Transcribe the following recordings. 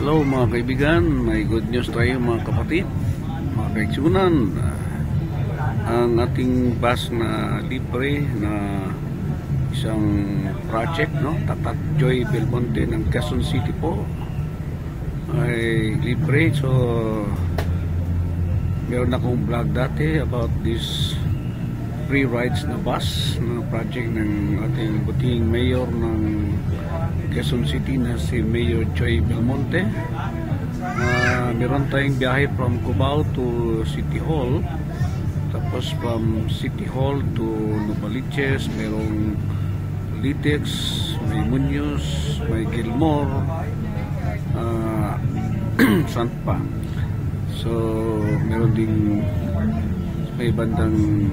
Hello mga kaibigan, may good news tayo mga kapatid, mga kaigsunan. Ang ating bus na libre na isang project, no? Tatak Joy Belmonte ng Quezon City po ay libre. So meron akong vlog dati about this free rides na bus na project ng ating buting mayor ng Quezon City na si Mayor Joy Belmonte. Meron tayong biyahe from Cubao to City Hall, tapos from City Hall to Novaliches, merong Litex, may Muñoz, may Gilmore, saan pa. So meron ding may bandang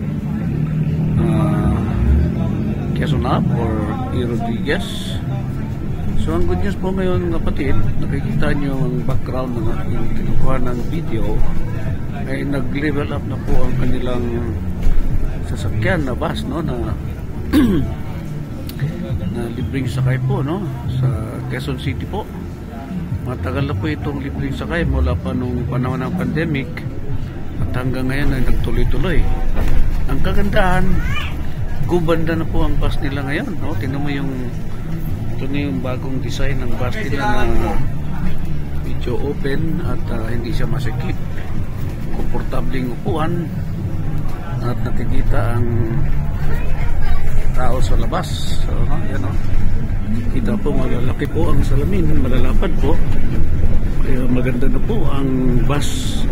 Quezon Up or E. Rodriguez. So ang good news po ngayon kapatid, nakikita nyo ang background ng aking kinukuha ng video, ay nag-level up na po ang kanilang sasakyan na bus, no, na na libreng sakay po, no, sa Quezon City po. Matagal na po itong libreng sakay mula pa nung panahon ng pandemic at hanggang ngayon ay nagtuloy-tuloy. Ang kagandahan, gubanda na po ang bus nila ngayon, no? Tingnan mo ito na yung bagong design ng bus nila na medyo open at hindi siya masikip, komportabling upuan at nakikita ang tao sa labas. So yan, no? Kita po malalaki po ang salamin, malalapad po, kaya maganda na po ang bus.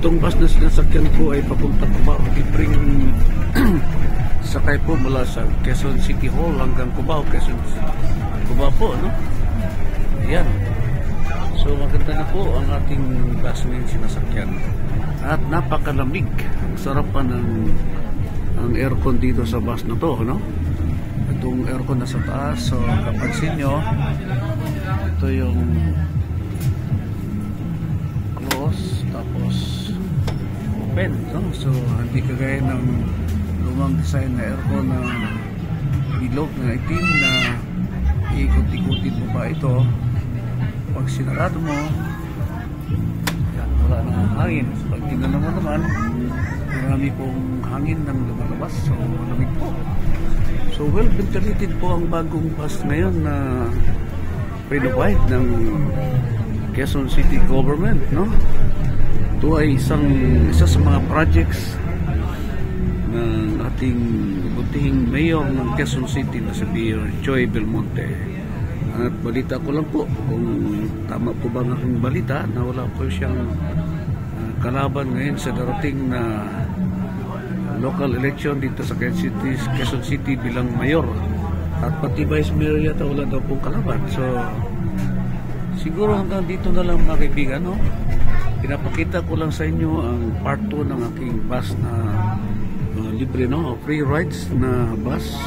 Itong bus na sinasakyan ko ay papunta Cubao, libreng sakay po mula sa Quezon City Hall hanggang Cubao, Quezon Cubao po, no? Ayan. So maganda na po ang ating bus na sinasakyan. At napakalamig. Ang sarap pa ng aircon dito sa bus na to, no? Itong aircon na sa taas. So kapansin nyo, ito yung close, tapos open, no? So hindi kagaya ng lumang design na aircon na bilog na itim na ikot-ikutin mo pa ito. Pag sinarado mo, yan, wala nang hangin. Pag ginano mo naman, marami pong hangin nang lumalabas. So malamig po. So well ventilated po ang bagong bus ngayon na provide ng Quezon City Government, no? Ito ay isa sa mga projects ng ating butihing mayor ng Quezon City na si Mayor Joy Belmonte. At balita ko lang po kung tama po ba ang aking balita na wala po siyang kalaban ngayon sa darating na local election dito sa Quezon City bilang mayor. At pati vice mayor yata wala daw pong kalaban. So siguro hanggang dito na lang mga kaibigan, no? Pinapakita ko lang sa inyo ang part 2 ng aking bus na libre, no? Free rides na bus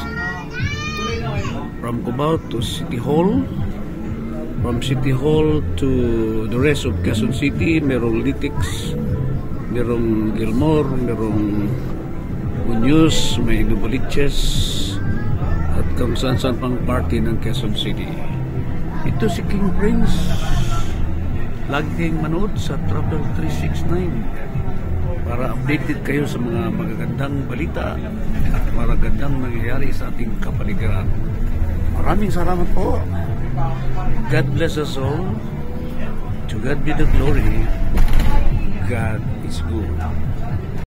from Cubao to City Hall, from City Hall to the rest of Quezon City. Merong Litex, merong Gilmore, merong Muñoz, may Novaliches at kung saan-saan pang party ng Quezon City. Ito si King Prince. Lagi kayong manood sa Travel 369 para updated kayo sa mga magagandang balita at magagandang nangyayari sa ating kapaligiran. Maraming salamat po. God bless us all. To God be the glory. God is good.